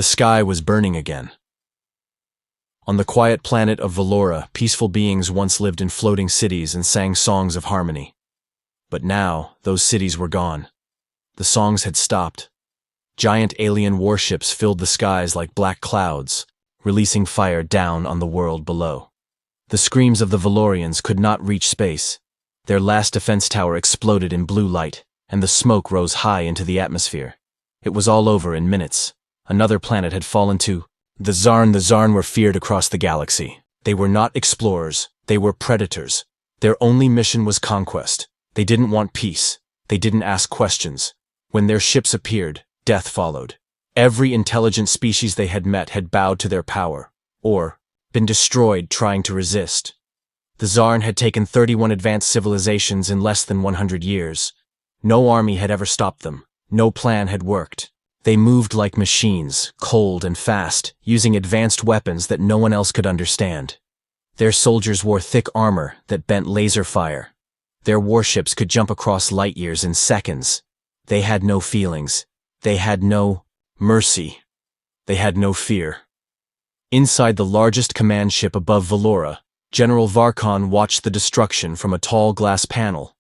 The sky was burning again. On the quiet planet of Valora, peaceful beings once lived in floating cities and sang songs of harmony. But now, those cities were gone. The songs had stopped. Giant alien warships filled the skies like black clouds, releasing fire down on the world below. The screams of the Valorians could not reach space. Their last defense tower exploded in blue light, and the smoke rose high into the atmosphere. It was all over in minutes. Another planet had fallen to. The Zarn were feared across the galaxy. They were not explorers, they were predators. Their only mission was conquest. They didn't want peace. They didn't ask questions. When their ships appeared, death followed. Every intelligent species they had met had bowed to their power, or been destroyed trying to resist. The Zarn had taken 31 advanced civilizations in less than 100 years. No army had ever stopped them. No plan had worked. They moved like machines, cold and fast, using advanced weapons that no one else could understand. Their soldiers wore thick armor that bent laser fire. Their warships could jump across light years in seconds. They had no feelings. They had no mercy. They had no fear. Inside the largest command ship above Valora, General Varkon watched the destruction from a tall glass panel.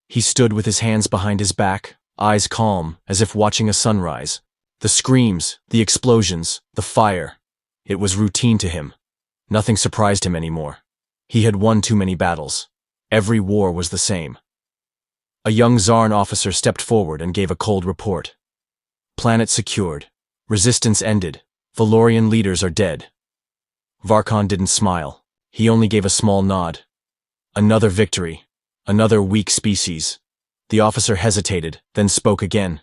He stood with his hands behind his back, eyes calm, as if watching a sunrise. The screams, the explosions, the fire. It was routine to him. Nothing surprised him anymore. He had won too many battles. Every war was the same. A young Zarn officer stepped forward and gave a cold report. Planet secured. Resistance ended. Valorian leaders are dead. Varkon didn't smile. He only gave a small nod. Another victory. Another weak species. The officer hesitated, then spoke again.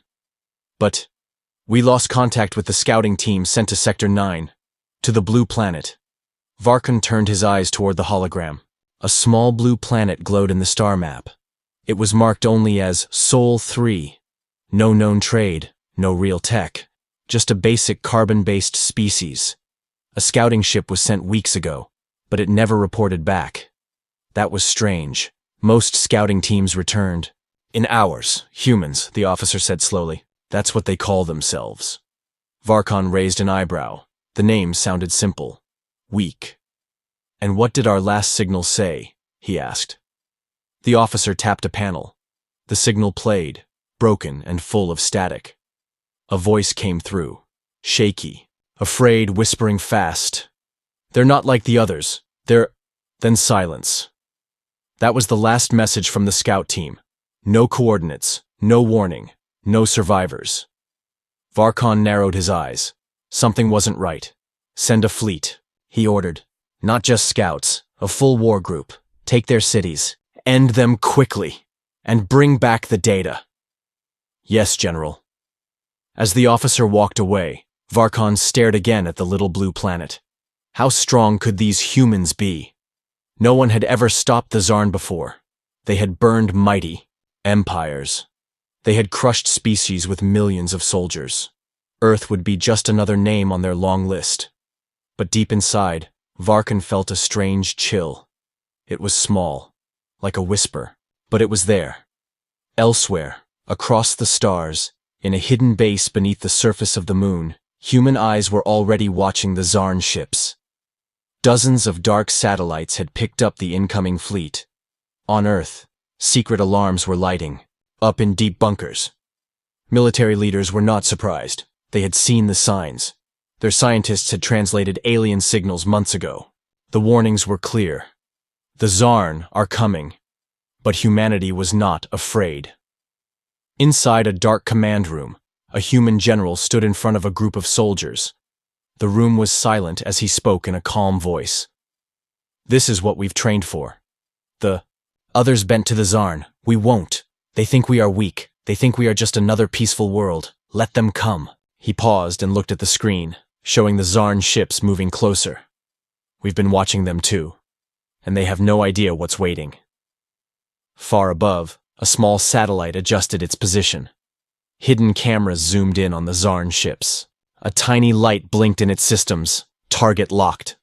But we lost contact with the scouting team sent to Sector 9, to the blue planet. Varkon turned his eyes toward the hologram. A small blue planet glowed in the star map. It was marked only as Sol 3. No known trade, no real tech, just a basic carbon-based species. A scouting ship was sent weeks ago, but it never reported back. That was strange. Most scouting teams returned. In hours, humans, the officer said slowly. That's what they call themselves. Varkon raised an eyebrow. The name sounded simple. Weak. And what did our last signal say? He asked. The officer tapped a panel. The signal played, broken and full of static. A voice came through, shaky, afraid, whispering fast. They're not like the others. Then silence. That was the last message from the scout team. No coordinates, no warning, no survivors. Varkon narrowed his eyes. Something wasn't right. Send a fleet, he ordered. Not just scouts, a full war group. Take their cities, end them quickly, and bring back the data. Yes, General. As the officer walked away, Varkon stared again at the little blue planet. How strong could these humans be? No one had ever stopped the Zarn before. They had burned mighty empires. They had crushed species with millions of soldiers. Earth would be just another name on their long list. But deep inside, Varkon felt a strange chill. It was small, like a whisper, but it was there. Elsewhere, across the stars, in a hidden base beneath the surface of the moon, human eyes were already watching the Zarn ships. Dozens of dark satellites had picked up the incoming fleet. On Earth, secret alarms were lighting, up in deep bunkers. Military leaders were not surprised. They had seen the signs. Their scientists had translated alien signals months ago. The warnings were clear. The Zarn are coming. But humanity was not afraid. Inside a dark command room, a human general stood in front of a group of soldiers. The room was silent as he spoke in a calm voice. This is what we've trained for. The others bent to the Zarn. We won't. They think we are weak. They think we are just another peaceful world. Let them come. He paused and looked at the screen, showing the Zarn ships moving closer. We've been watching them too, and they have no idea what's waiting. Far above, a small satellite adjusted its position. Hidden cameras zoomed in on the Zarn ships. A tiny light blinked in its systems, target locked.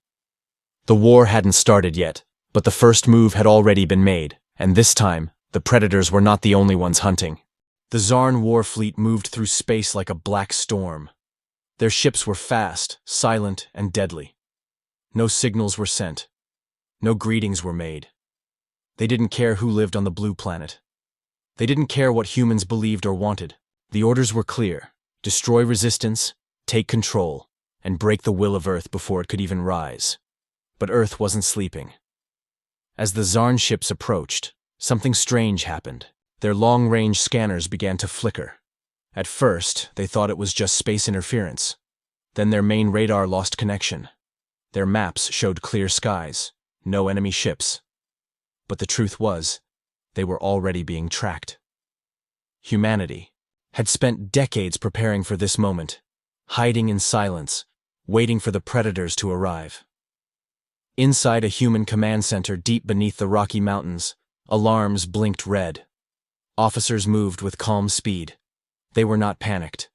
The war hadn't started yet, but the first move had already been made, and this time, the predators were not the only ones hunting. The Zarn war fleet moved through space like a black storm. Their ships were fast, silent, and deadly. No signals were sent. No greetings were made. They didn't care who lived on the blue planet. They didn't care what humans believed or wanted. The orders were clear: destroy resistance, take control, and break the will of Earth before it could even rise. But Earth wasn't sleeping. As the Zarn ships approached, something strange happened. Their long-range scanners began to flicker. At first, they thought it was just space interference. Then their main radar lost connection. Their maps showed clear skies, no enemy ships. But the truth was, they were already being tracked. Humanity had spent decades preparing for this moment, hiding in silence, waiting for the predators to arrive. Inside a human command center deep beneath the Rocky Mountains, alarms blinked red. Officers moved with calm speed. They were not panicked.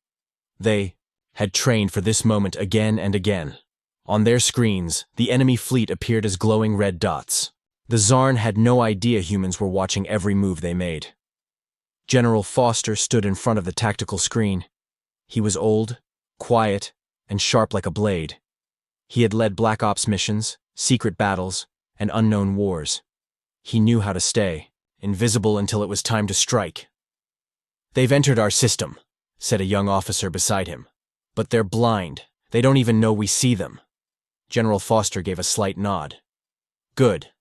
They had trained for this moment again and again. On their screens, the enemy fleet appeared as glowing red dots. The Zarn had no idea humans were watching every move they made. General Foster stood in front of the tactical screen. He was old, quiet, and sharp like a blade. He had led Black Ops missions, secret battles, and unknown wars. He knew how to stay, invisible until it was time to strike. "They've entered our system," said a young officer beside him. "But they're blind. They don't even know we see them." General Foster gave a slight nod. "Good.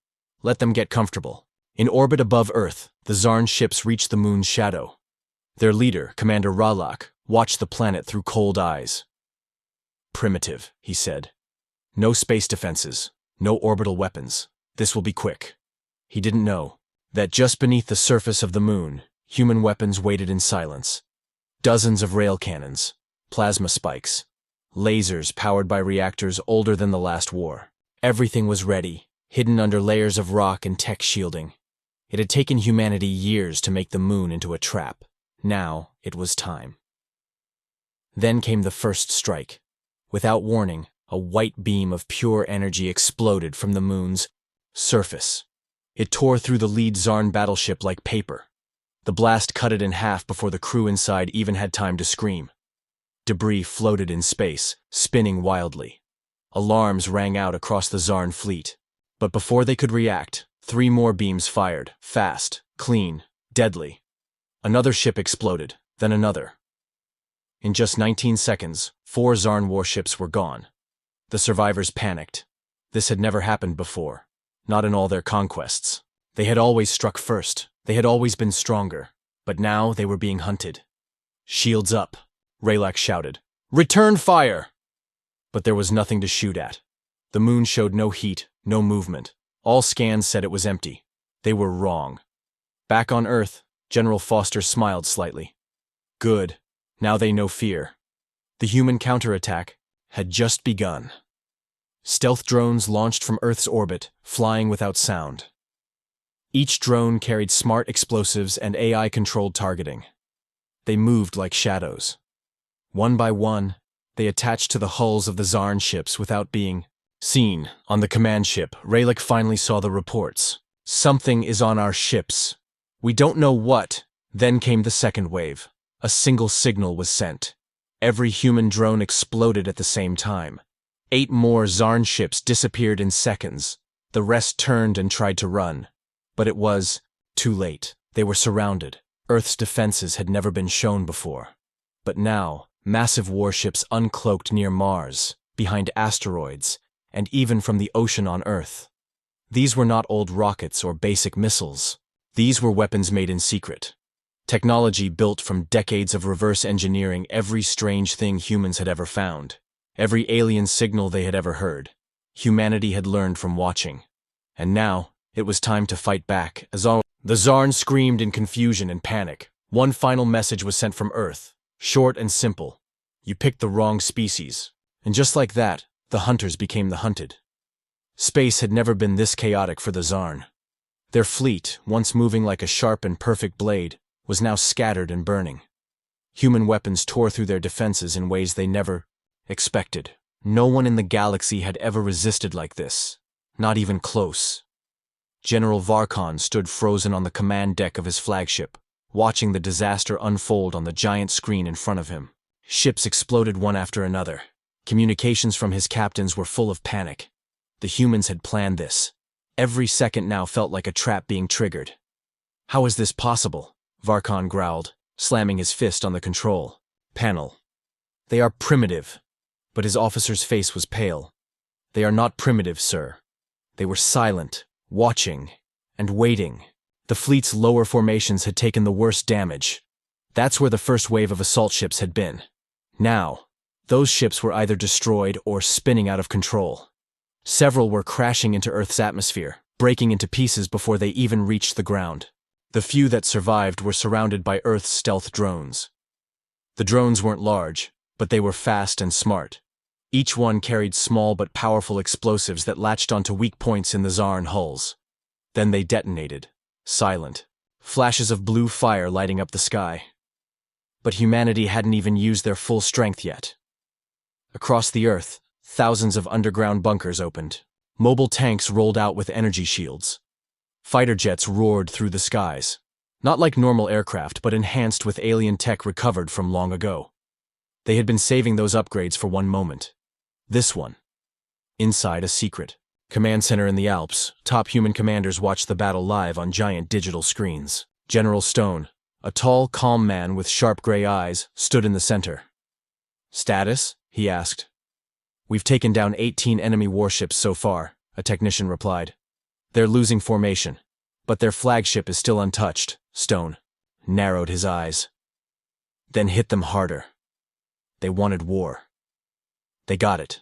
Let them get comfortable." In orbit above Earth, the Zarn ships reached the moon's shadow. Their leader, Commander Ralak, watched the planet through cold eyes. "Primitive," he said. "No space defenses, no orbital weapons. This will be quick." He didn't know that just beneath the surface of the moon, human weapons waited in silence. Dozens of rail cannons, plasma spikes, lasers powered by reactors older than the last war. Everything was ready, hidden under layers of rock and tech shielding. It had taken humanity years to make the moon into a trap. Now it was time. Then came the first strike. Without warning, a white beam of pure energy exploded from the moon's surface. It tore through the lead Zarn battleship like paper. The blast cut it in half before the crew inside even had time to scream. Debris floated in space, spinning wildly. Alarms rang out across the Zarn fleet. But before they could react, 3 more beams fired, fast, clean, deadly. Another ship exploded, then another. In just 19 seconds, 4 Zarn warships were gone. The survivors panicked. This had never happened before, not in all their conquests. They had always struck first. They had always been stronger. But now they were being hunted. "Shields up," Ralak shouted. "Return fire!" But there was nothing to shoot at. The moon showed no heat, no movement. All scans said it was empty. They were wrong. Back on Earth, General Foster smiled slightly. Good. Now they know fear. The human counterattack had just begun. Stealth drones launched from Earth's orbit, flying without sound. Each drone carried smart explosives and AI-controlled targeting. They moved like shadows. One by one, they attached to the hulls of the Zarn ships without being seen. On the command ship, Ralak finally saw the reports. "Something is on our ships. We don't know what." Then came the second wave. A single signal was sent. Every human drone exploded at the same time. 8 more Zarn ships disappeared in seconds. The rest turned and tried to run. But it was too late. They were surrounded. Earth's defenses had never been shown before. But now, massive warships uncloaked near Mars, behind asteroids, and even from the ocean on Earth. These were not old rockets or basic missiles. These were weapons made in secret. Technology built from decades of reverse engineering every strange thing humans had ever found. Every alien signal they had ever heard. Humanity had learned from watching. And now, it was time to fight back. The Zarn screamed in confusion and panic. One final message was sent from Earth, short and simple. "You picked the wrong species." And just like that, the hunters became the hunted. Space had never been this chaotic for the Zarn. Their fleet, once moving like a sharp and perfect blade, was now scattered and burning. Human weapons tore through their defenses in ways they never expected. No one in the galaxy had ever resisted like this, not even close. General Varkon stood frozen on the command deck of his flagship, watching the disaster unfold on the giant screen in front of him. Ships exploded one after another. Communications from his captains were full of panic. The humans had planned this. Every second now felt like a trap being triggered. How is this possible? Varkon growled, slamming his fist on the control panel. They are primitive. But his officer's face was pale. They are not primitive, sir. They were silent, watching, and waiting. The fleet's lower formations had taken the worst damage. That's where the first wave of assault ships had been. Now, those ships were either destroyed or spinning out of control. Several were crashing into Earth's atmosphere, breaking into pieces before they even reached the ground. The few that survived were surrounded by Earth's stealth drones. The drones weren't large, but they were fast and smart. Each one carried small but powerful explosives that latched onto weak points in the Zarn hulls. Then they detonated, silent, flashes of blue fire lighting up the sky. But humanity hadn't even used their full strength yet. Across the Earth, thousands of underground bunkers opened. Mobile tanks rolled out with energy shields. Fighter jets roared through the skies. Not like normal aircraft, but enhanced with alien tech recovered from long ago. They had been saving those upgrades for one moment. This one. Inside a secret command center in the Alps, top human commanders watched the battle live on giant digital screens. General Stone, a tall, calm man with sharp gray eyes, stood in the center. "Status?" he asked. "We've taken down 18 enemy warships so far," a technician replied. "They're losing formation, but their flagship is still untouched." Stone narrowed his eyes. "Then hit them harder. They wanted war. They got it."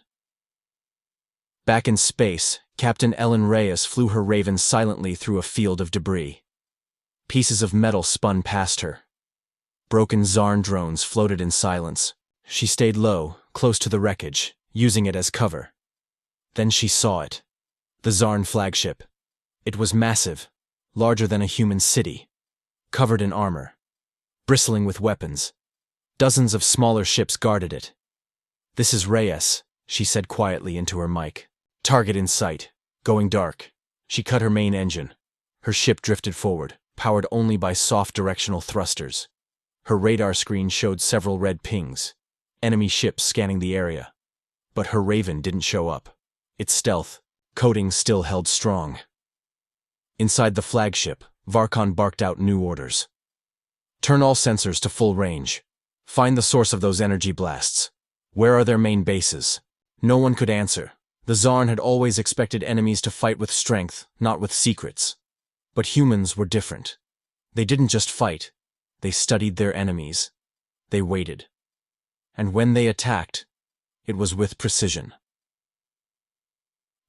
Back in space, Captain Ellen Reyes flew her Raven silently through a field of debris. Pieces of metal spun past her. Broken Zarn drones floated in silence. She stayed low, close to the wreckage, using it as cover. Then she saw it. The Zarn flagship. It was massive, larger than a human city, covered in armor, bristling with weapons. Dozens of smaller ships guarded it. "This is Reyes," she said quietly into her mic. "Target in sight. Going dark." She cut her main engine. Her ship drifted forward, powered only by soft directional thrusters. Her radar screen showed several red pings, enemy ships scanning the area. But her Raven didn't show up. Its stealth coating still held strong. Inside the flagship, Varkon barked out new orders. "Turn all sensors to full range. Find the source of those energy blasts. Where are their main bases?" No one could answer. The Zarn had always expected enemies to fight with strength, not with secrets. But humans were different. They didn't just fight. They studied their enemies. They waited. And when they attacked, it was with precision.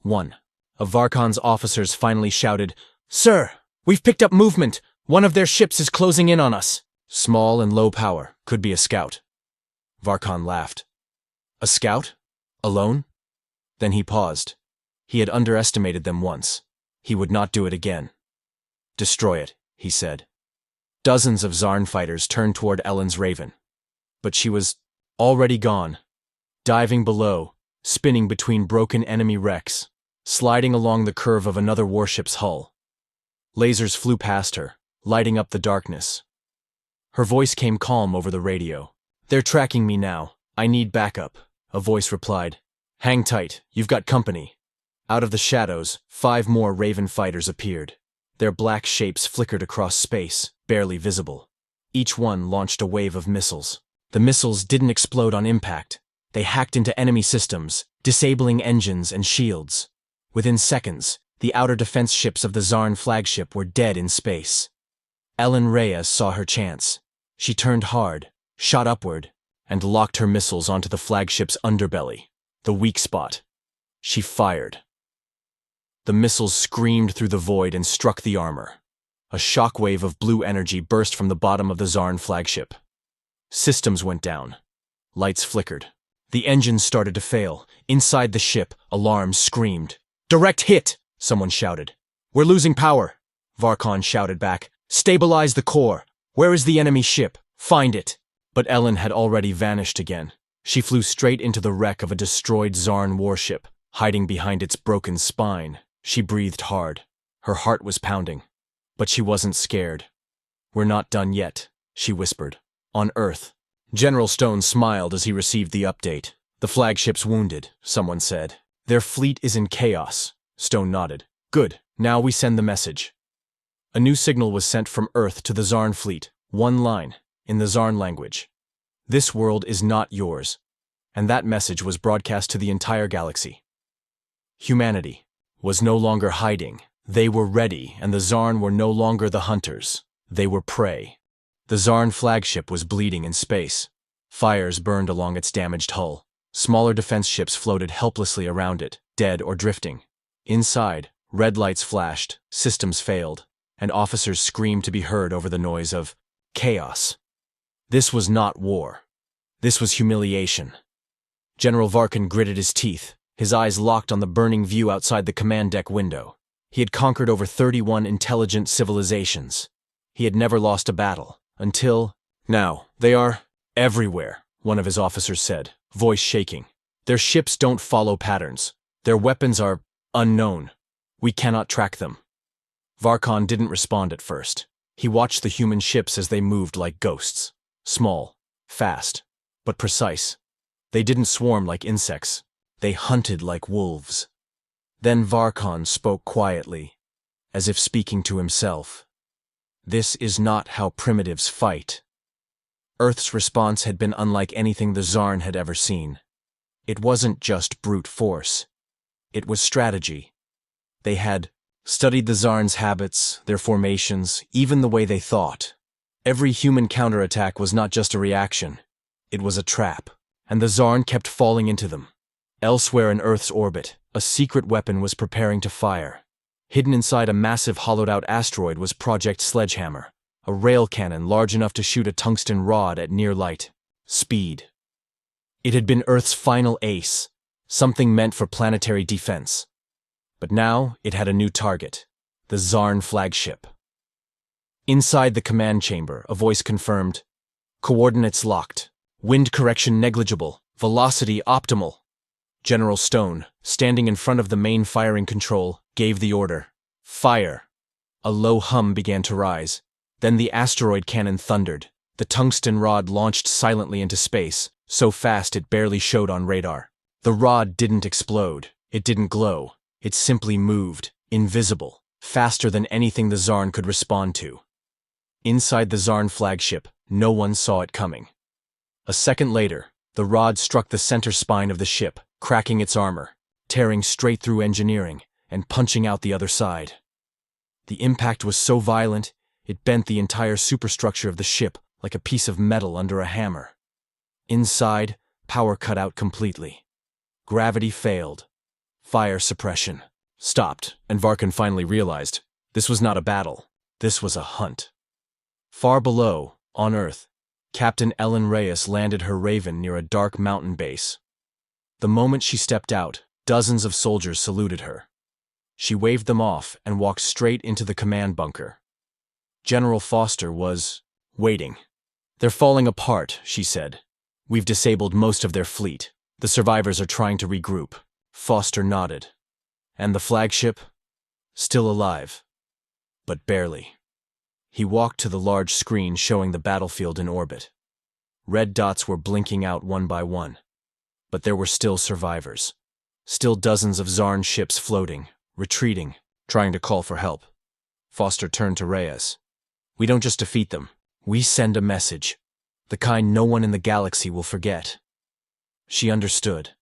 1. Of Varkon's officers finally shouted, "Sir, we've picked up movement. One of their ships is closing in on us." Small and low power, could be a scout. Varkon laughed. A scout? Alone? Then he paused. He had underestimated them once. He would not do it again. "Destroy it," he said. Dozens of Zarn fighters turned toward Ellen's Raven. But she was already gone, diving below, spinning between broken enemy wrecks, sliding along the curve of another warship's hull. Lasers flew past her, lighting up the darkness. Her voice came calm over the radio. "They're tracking me now. I need backup," a voice replied. "Hang tight, you've got company." Out of the shadows, 5 more Raven fighters appeared. Their black shapes flickered across space, barely visible. Each one launched a wave of missiles. The missiles didn't explode on impact. They hacked into enemy systems, disabling engines and shields. Within seconds, the outer defense ships of the Zarn flagship were dead in space. Ellen Reyes saw her chance. She turned hard, shot upward, and locked her missiles onto the flagship's underbelly, the weak spot. She fired. The missiles screamed through the void and struck the armor. A shockwave of blue energy burst from the bottom of the Zarn flagship. Systems went down. Lights flickered. The engines started to fail. Inside the ship, alarms screamed. "Direct hit!" someone shouted. "We're losing power!" Varkon shouted back. "Stabilize the core! Where is the enemy ship? Find it!" But Ellen had already vanished again. She flew straight into the wreck of a destroyed Zarn warship, hiding behind its broken spine. She breathed hard. Her heart was pounding. But she wasn't scared. "We're not done yet," she whispered. "On Earth, General Stone smiled as he received the update. The flagship's wounded, someone said. Their fleet is in chaos. Stone nodded. Good, now we send the message. A new signal was sent from Earth to the Zarn fleet, one line, in the Zarn language. This world is not yours. And that message was broadcast to the entire galaxy. Humanity was no longer hiding. They were ready, and the Zarn were no longer the hunters. They were prey. The Zarn flagship was bleeding in space. Fires burned along its damaged hull. Smaller defense ships floated helplessly around it, dead or drifting. Inside, red lights flashed, systems failed, and officers screamed to be heard over the noise of chaos. This was not war. This was humiliation. General Varkan gritted his teeth, his eyes locked on the burning view outside the command deck window. He had conquered over 31 intelligent civilizations. He had never lost a battle, until... Now, they are everywhere, one of his officers said, voice shaking. Their ships don't follow patterns. Their weapons are unknown. We cannot track them. Varkan didn't respond at first. He watched the human ships as they moved like ghosts. Small, fast, but precise. They didn't swarm like insects. They hunted like wolves. Then Varkan spoke quietly, as if speaking to himself. This is not how primitives fight. Earth's response had been unlike anything the Zarn had ever seen. It wasn't just brute force. It was strategy. They had studied the Zarn's habits, their formations, even the way they thought. Every human counterattack was not just a reaction. It was a trap, and the Zarn kept falling into them. Elsewhere in Earth's orbit, a secret weapon was preparing to fire. Hidden inside a massive hollowed-out asteroid was Project Sledgehammer, a rail cannon large enough to shoot a tungsten rod at near light speed. It had been Earth's final ace, something meant for planetary defense. But now it had a new target, the Zarn flagship. Inside the command chamber, a voice confirmed, "Coordinates locked. Wind correction negligible. Velocity optimal." General Stone, standing in front of the main firing control, gave the order, "Fire." A low hum began to rise. Then the asteroid cannon thundered. The tungsten rod launched silently into space, so fast it barely showed on radar. The rod didn't explode. It didn't glow. It simply moved, invisible, faster than anything the Zarn could respond to. Inside the Zarn flagship, no one saw it coming. A second later, the rod struck the center spine of the ship, cracking its armor, tearing straight through engineering, and punching out the other side. The impact was so violent, it bent the entire superstructure of the ship like a piece of metal under a hammer. Inside, power cut out completely. Gravity failed. Fire suppression stopped, and Varkan finally realized this was not a battle. This was a hunt. Far below, on Earth, Captain Ellen Reyes landed her Raven near a dark mountain base. The moment she stepped out, dozens of soldiers saluted her. She waved them off and walked straight into the command bunker. General Foster was waiting. "They're falling apart," she said. "We've disabled most of their fleet. The survivors are trying to regroup." Foster nodded. "And the flagship?" "Still alive. But barely." He walked to the large screen showing the battlefield in orbit. Red dots were blinking out one by one. But there were still survivors. Still dozens of Zarn ships floating, retreating, trying to call for help. Foster turned to Reyes. "We don't just defeat them. We send a message. The kind no one in the galaxy will forget." She understood.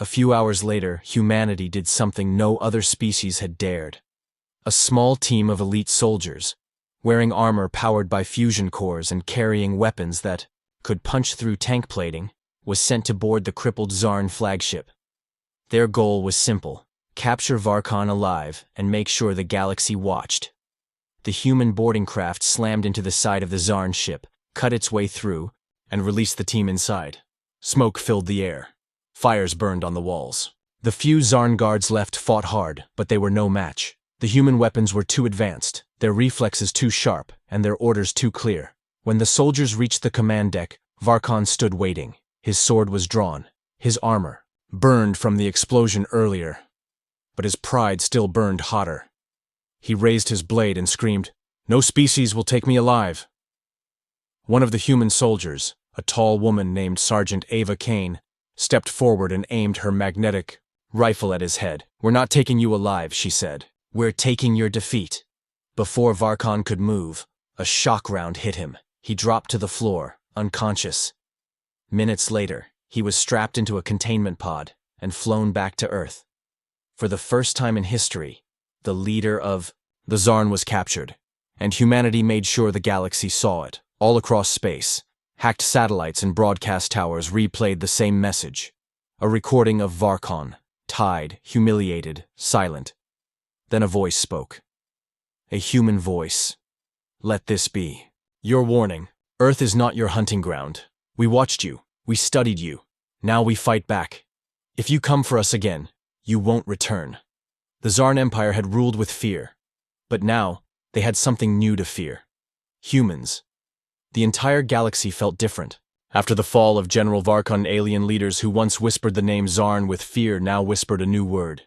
A few hours later, humanity did something no other species had dared. A small team of elite soldiers, wearing armor powered by fusion cores and carrying weapons that could punch through tank plating, was sent to board the crippled Zarn flagship. Their goal was simple: capture Varkan alive and make sure the galaxy watched. The human boarding craft slammed into the side of the Zarn ship, cut its way through, and released the team inside. Smoke filled the air. Fires burned on the walls. The few Zarn guards left fought hard, but they were no match. The human weapons were too advanced, their reflexes too sharp, and their orders too clear. When the soldiers reached the command deck, Varkan stood waiting. His sword was drawn. His armor, burned from the explosion earlier. But his pride still burned hotter. He raised his blade and screamed, "No species will take me alive." One of the human soldiers, A tall woman named Sergeant Ava Kane stepped forward and aimed her magnetic rifle at his head. "We're not taking you alive," she said. "We're taking your defeat." Before Varkon could move, a shock round hit him. He dropped to the floor, unconscious. Minutes later, he was strapped into a containment pod and flown back to Earth. For the first time in history, the leader of the Zarn was captured, and humanity made sure the galaxy saw it. All across space, hacked satellites and broadcast towers replayed the same message. A recording of Varkon, tied, humiliated, silent. Then a voice spoke. A human voice. "Let this be. Your warning. Earth is not your hunting ground. We watched you. We studied you. Now we fight back. If you come for us again, you won't return." The Zarn Empire had ruled with fear, but now they had something new to fear. Humans. The entire galaxy felt different. After the fall of General Varkon, alien leaders who once whispered the name Zarn with fear now whispered a new word.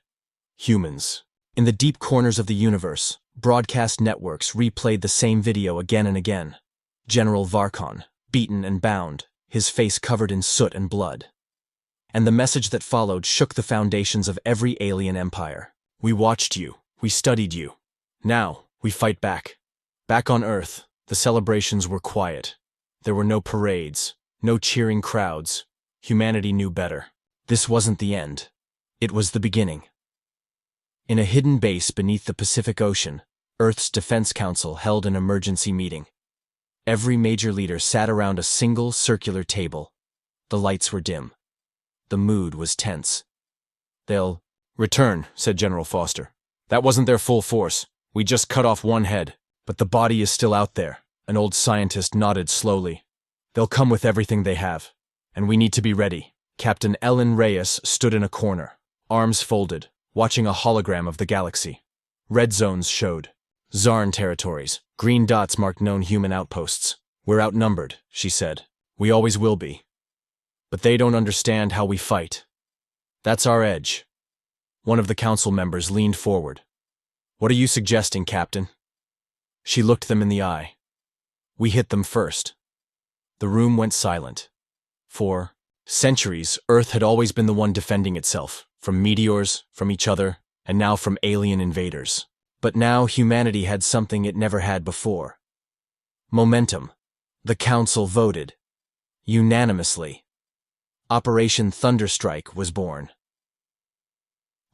Humans. In the deep corners of the universe, broadcast networks replayed the same video again and again. General Varkon, beaten and bound, his face covered in soot and blood. And the message that followed shook the foundations of every alien empire. "We watched you. We studied you. Now, we fight back." Back on Earth, the celebrations were quiet. There were no parades, no cheering crowds. Humanity knew better. This wasn't the end. It was the beginning. In a hidden base beneath the Pacific Ocean, Earth's Defense Council held an emergency meeting. Every major leader sat around a single circular table. The lights were dim. The mood was tense. "They'll return," said General Foster. "That wasn't their full force. We just cut off one head, but the body is still out there." An old scientist nodded slowly. "They'll come with everything they have, and we need to be ready." Captain Ellen Reyes stood in a corner, arms folded, watching a hologram of the galaxy. Red zones showed. Zarn territories. Green dots marked known human outposts. "We're outnumbered," she said. "We always will be. But they don't understand how we fight. That's our edge." One of the council members leaned forward. "What are you suggesting, Captain?" She looked them in the eye. "We hit them first." The room went silent. For centuries, Earth had always been the one defending itself, from meteors, from each other, and now from alien invaders. But now humanity had something it never had before. Momentum. The Council voted. Unanimously. Operation Thunderstrike was born.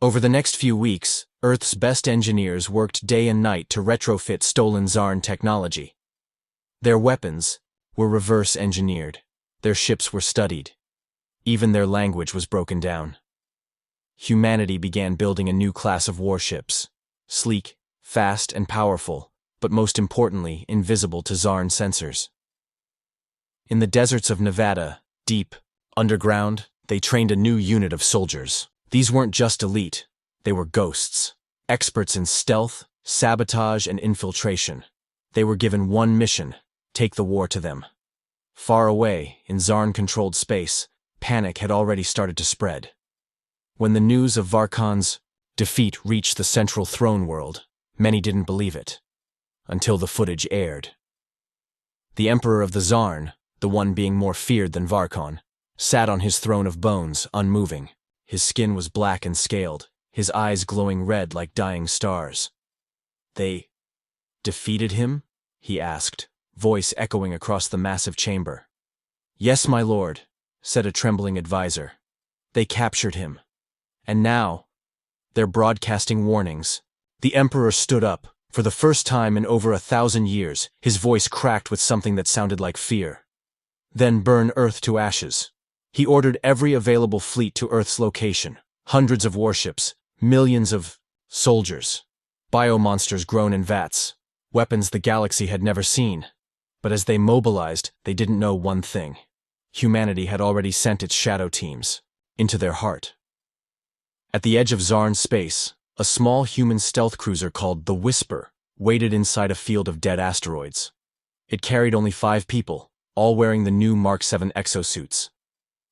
Over the next few weeks, Earth's best engineers worked day and night to retrofit stolen Zarn technology. Their weapons were reverse-engineered. Their ships were studied. Even their language was broken down. Humanity began building a new class of warships. Sleek, fast, and powerful, but most importantly, invisible to Zarn sensors. In the deserts of Nevada, deep, underground, they trained a new unit of soldiers. These weren't just elite, they were ghosts, experts in stealth, sabotage, and infiltration. They were given one mission: take the war to them. Far away, in Zarn-controlled space, panic had already started to spread. When the news of Varkon's defeat reached the Central Throne world, many didn't believe it. Until the footage aired. The Emperor of the Zarn, the one being more feared than Varkon, sat on his throne of bones, unmoving. His skin was black and scaled, his eyes glowing red like dying stars. "They defeated him?" he asked, voice echoing across the massive chamber. "Yes, my lord," said a trembling advisor. "They captured him. And now, they're broadcasting warnings." The Emperor stood up. For the first time in over 1,000 years, his voice cracked with something that sounded like fear. "Then burn Earth to ashes." He ordered every available fleet to Earth's location. Hundreds of warships, millions of soldiers, biomonsters grown in vats, weapons the galaxy had never seen. But as they mobilized, they didn't know one thing. Humanity had already sent its shadow teams into their heart. At the edge of Zarn space, a small human stealth cruiser called the Whisper waited inside a field of dead asteroids. It carried only 5 people, all wearing the new Mark 7 exosuits.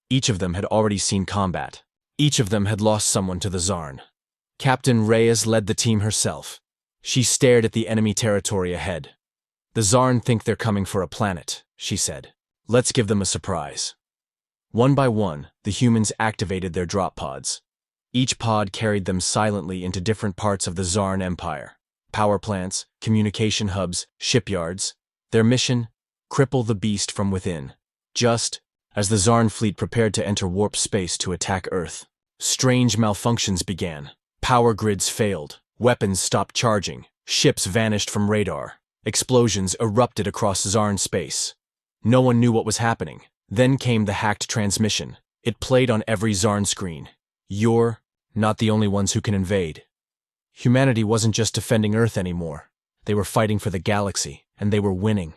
Each of them had already seen combat. Each of them had lost someone to the Zarn. Captain Reyes led the team herself. She stared at the enemy territory ahead. "The Zarn think they're coming for a planet," she said. Let's give them a surprise. One by one, the humans activated their drop pods. Each pod carried them silently into different parts of the Zarn Empire. Power plants, communication hubs, shipyards. Their mission? Cripple the beast from within. Just as the Zarn fleet prepared to enter warp space to attack Earth, strange malfunctions began. Power grids failed, weapons stopped charging, ships vanished from radar, explosions erupted across Zarn space. No one knew what was happening. Then came the hacked transmission. It played on every Zarn screen. You're not the only ones who can invade. Humanity wasn't just defending Earth anymore. They were fighting for the galaxy, and they were winning.